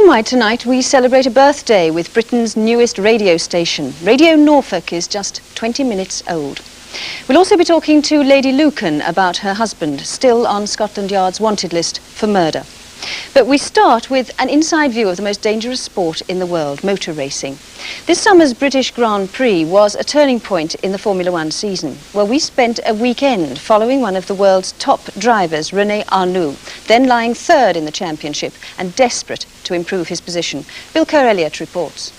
Nationwide tonight we celebrate a birthday with Britain's newest radio station. Radio Norfolk is just 20 minutes old. We'll also be talking to Lady Lucan about her husband, still on Scotland Yard's wanted list for murder. But we start with an inside view of the most dangerous sport in the world, motor racing. This summer's British Grand Prix was a turning point in the Formula 1 season, where we spent a weekend following one of the world's top drivers, Rene Arnoux, then lying third in the championship and desperate to improve his position. Bill Kerr-Elliott reports.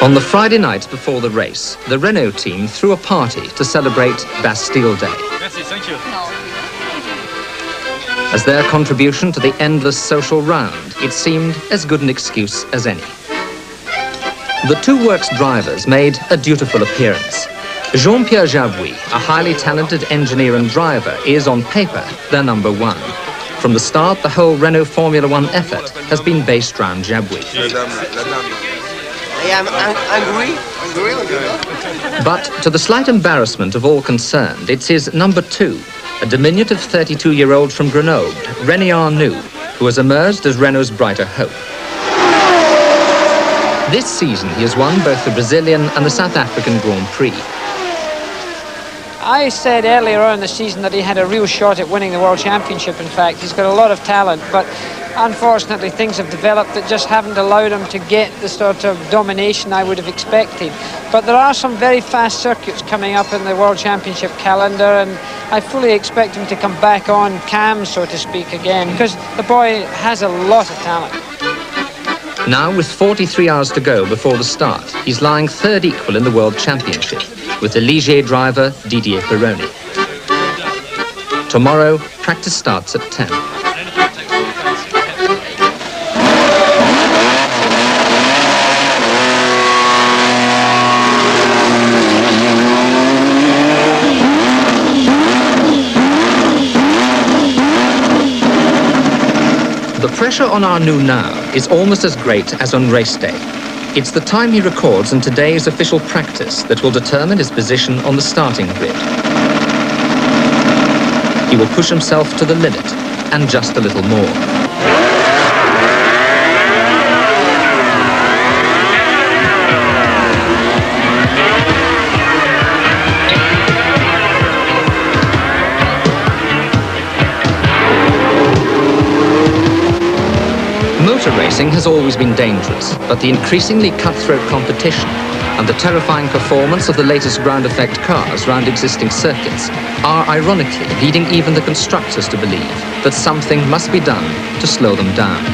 On the Friday night before the race, the Renault team threw a party to celebrate Bastille Day. Merci, thank you. As their contribution to the endless social round, it seemed as good an excuse as any. The two works drivers made a dutiful appearance. Jean-Pierre Jabouille, a highly talented engineer and driver, is on paper their number one. From the start, the whole Renault Formula 1 effort has been based around Jabouille. But to the slight embarrassment of all concerned, it's his number two, a diminutive 32-year-old from Grenoble, Rene Arnoux, who has emerged as Renault's brighter hope. This season he has won both the Brazilian and the South African Grand Prix. I said earlier on in the season that he had a real shot at winning the World Championship. In fact, he's got a lot of talent, but unfortunately things have developed that just haven't allowed him to get the sort of domination I would have expected. But there are some very fast circuits coming up in the World Championship calendar, and I fully expect him to come back on cam, so to speak, again, because the boy has a lot of talent. Now, with 43 hours to go before the start, he's lying third equal in the World Championship, with the Ligier driver Didier Pironi. Tomorrow, practice starts at 10. The pressure on Arnoux now is almost as great as on race day. It's the time he records in today's official practice that will determine his position on the starting grid. He will push himself to the limit, and just a little more. Motor racing has always been dangerous, but the increasingly cutthroat competition and the terrifying performance of the latest ground effect cars round existing circuits are ironically leading even the constructors to believe that something must be done to slow them down.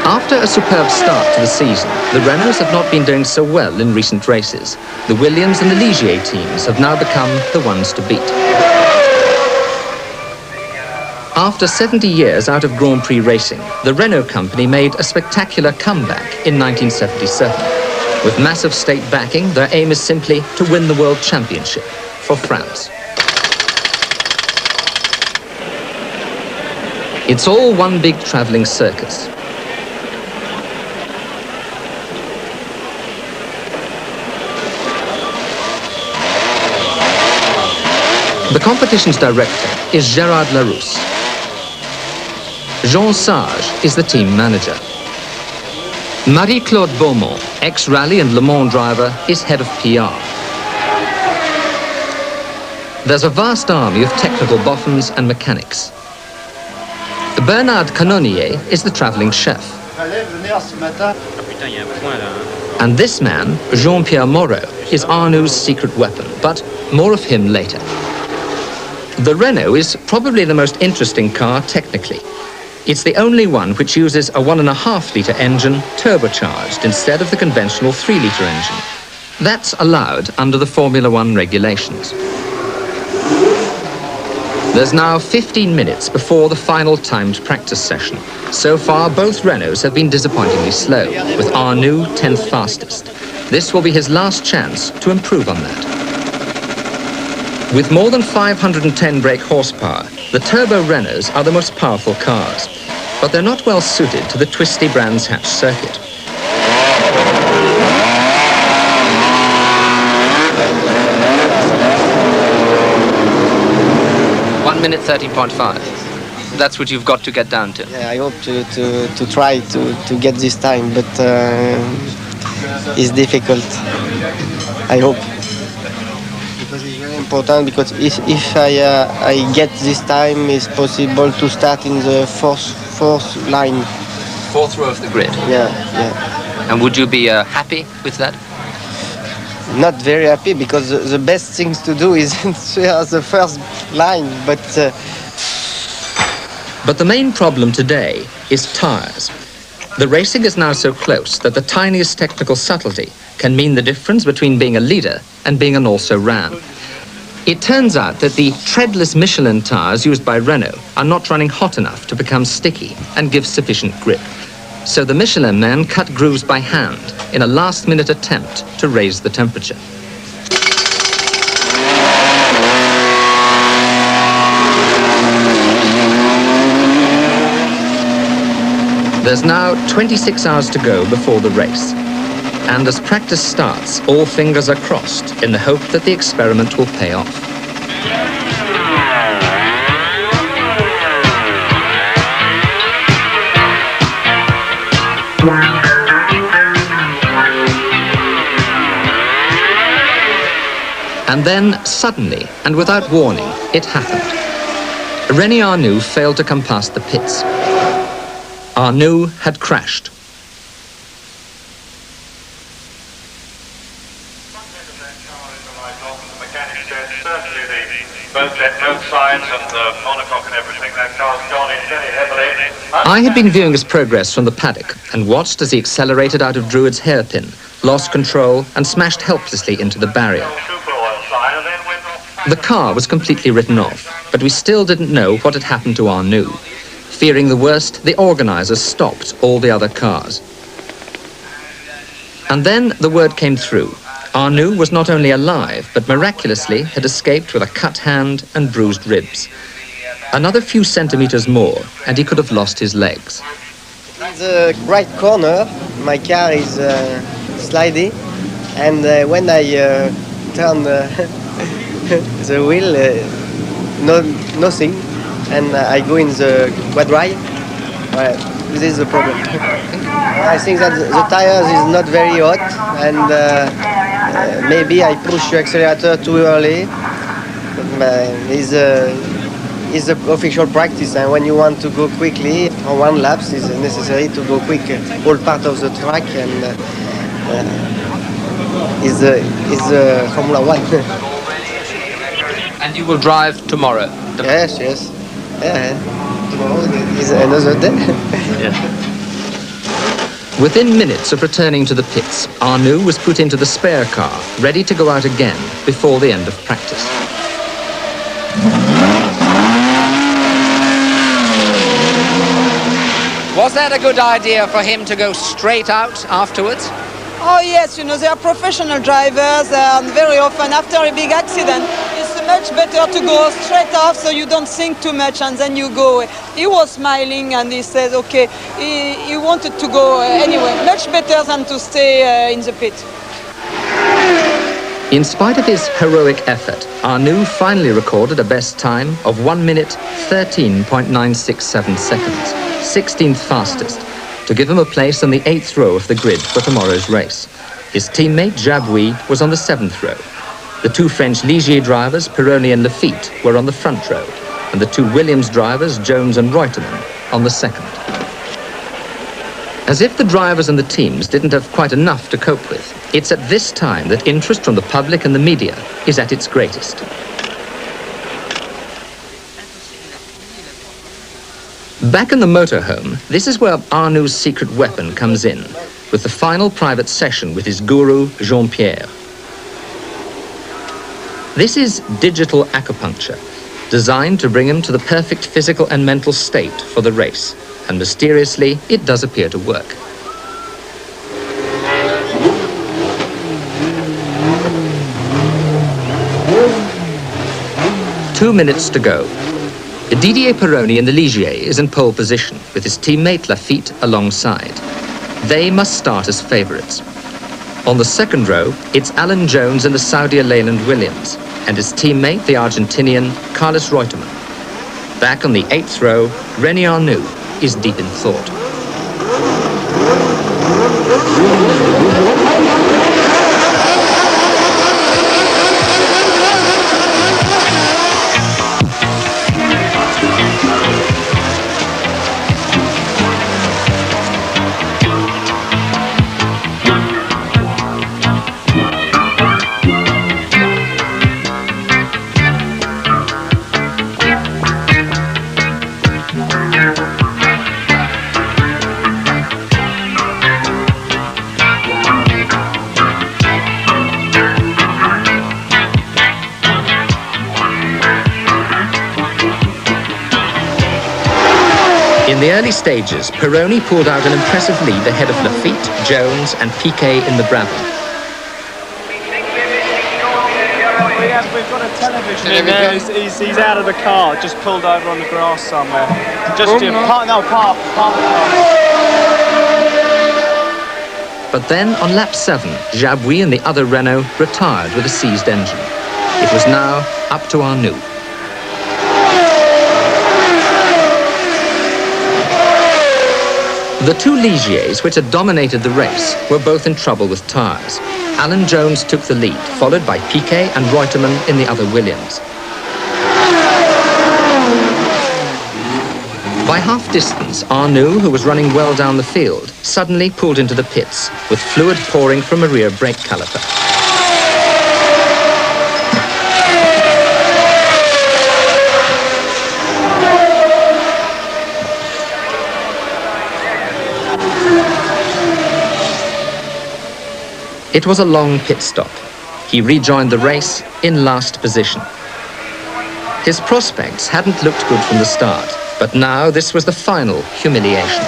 After a superb start to the season, the Renaults have not been doing so well in recent races. The Williams and the Ligier teams have now become the ones to beat. After 70 years out of Grand Prix racing, the Renault company made a spectacular comeback in 1977. With massive state backing, their aim is simply to win the World Championship for France. It's all one big travelling circus. The competition's director is Gérard Larousse. Jean Sage is the team manager. Marie-Claude Beaumont, ex-rally and Le Mans driver, is head of PR. There's a vast army of technical boffins and mechanics. Bernard Canonnier is the travelling chef. And this man, Jean-Pierre Moreau, is Arnoux' secret weapon, but more of him later. The Renault is probably the most interesting car technically. It's the only one which uses a 1.5-litre engine turbocharged instead of the conventional 3-litre engine. That's allowed under the Formula 1 regulations. There's now 15 minutes before the final timed practice session. So far, both Renaults have been disappointingly slow, with Arnoux 10th fastest. This will be his last chance to improve on that. With more than 510 brake horsepower, the turbo Renaults are the most powerful cars, but they're not well suited to the twisty Brands Hatch circuit. 1 minute 13.5. That's what you've got to get down to. Yeah, I hope to try to get this time, but it's difficult. I hope. Because it's very important, because if I get this time, it's possible to start in the fourth line. Fourth row of the grid? Yeah, yeah. And would you be happy with that? Not very happy, because the best things to do is the first line, but the main problem today is tyres. The racing is now so close that the tiniest technical subtlety can mean the difference between being a leader and being an also-ran. It turns out that the treadless Michelin tyres used by Renault are not running hot enough to become sticky and give sufficient grip. So the Michelin men cut grooves by hand in a last-minute attempt to raise the temperature. There's now 26 hours to go before the race. And as practice starts, all fingers are crossed in the hope that the experiment will pay off. And then, suddenly, and without warning, it happened. Rene Arnoux failed to come past the pits. Arnoux had crashed. I had been viewing his progress from the paddock and watched as he accelerated out of Druid's hairpin, lost control and smashed helplessly into the barrier. The car was completely written off, but we still didn't know what had happened to Arnoux. Fearing the worst, the organisers stopped all the other cars. And then the word came through. Arnoux was not only alive, but miraculously had escaped with a cut hand and bruised ribs. Another few centimetres more, and he could have lost his legs. In the right corner, my car is sliding, and when I turn the wheel, nothing. And I go in the quadrille. This is the problem. I think that the tires is not very hot, and maybe I push the accelerator too early. It's the official practice, and when you want to go quickly, on one lap, it's necessary to go quick all part of the track, and is the Formula 1. And you will drive tomorrow? Yes, yes. Yeah, tomorrow is another day. Yeah. Within minutes of returning to the pits, Arnoux was put into the spare car, ready to go out again before the end of practice. Was that a good idea for him to go straight out afterwards? Oh yes, you know, they are professional drivers, and very often after a big accident, it's much better to go straight off so you don't think too much and then you go. He was smiling and he said, okay, he wanted to go anyway, much better than to stay in the pit. In spite of his heroic effort, Arnoux finally recorded a best time of 1 minute 13.967 seconds, 16th fastest, to give him a place on the 8th row of the grid for tomorrow's race. His teammate, Jabouille, was on the 7th row. The two French Ligier drivers, Pironi and Lafitte, were on the front row, and the two Williams drivers, Jones and Reutemann, on the 2nd. As if the drivers and the teams didn't have quite enough to cope with, it's at this time that interest from the public and the media is at its greatest. Back in the motorhome, this is where Arnoux' secret weapon comes in, with the final private session with his guru, Jean-Pierre. This is digital acupuncture, designed to bring him to the perfect physical and mental state for the race, and mysteriously, it does appear to work. 2 minutes to go. Didier Pironi in the Ligier is in pole position with his teammate Lafitte alongside. They must start as favourites. On the second row, it's Alan Jones in the Saudi Leyland Williams and his teammate, the Argentinian Carlos Reutemann. Back on the 8th row, Rene Arnoux is deep in thought. In the early stages, Pironi pulled out an impressive lead ahead of Lafitte, Jones and Piquet in the Brabham. We've got a television in there. He's out of the car, just pulled over on the grass somewhere. Just part of the car. But then on lap 7, Jabouille and the other Renault retired with a seized engine. It was now up to Arnoux. The two Ligiers, which had dominated the race, were both in trouble with tyres. Alan Jones took the lead, followed by Piquet and Reutemann in the other Williams. By half distance, Arnoux, who was running well down the field, suddenly pulled into the pits, with fluid pouring from a rear brake caliper. It was a long pit stop. He rejoined the race in last position. His prospects hadn't looked good from the start, but now this was the final humiliation.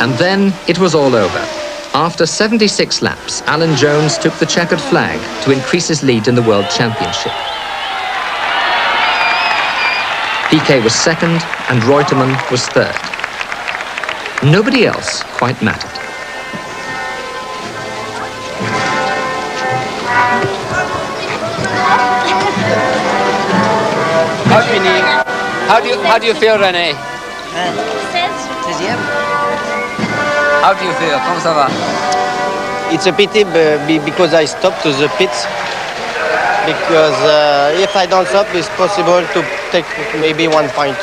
And then it was all over. After 76 laps, Alan Jones took the checkered flag to increase his lead in the World Championship. Piquet was second and Reutemann was third. Nobody else quite mattered. How do you feel, René? How do you feel? Comment ça va? It's a pity because I stopped to the pits. Because if I don't stop, it's possible to take maybe 1 point.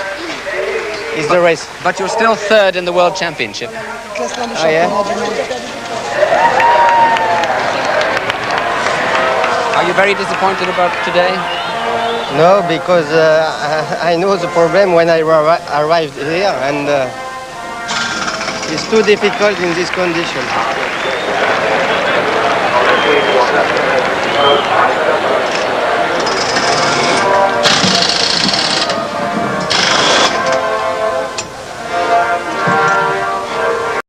It's the race. But you're still third in the World Championship. Oh, yeah? Are you very disappointed about today? No, because I know the problem when I arrived here, and it's too difficult in this condition.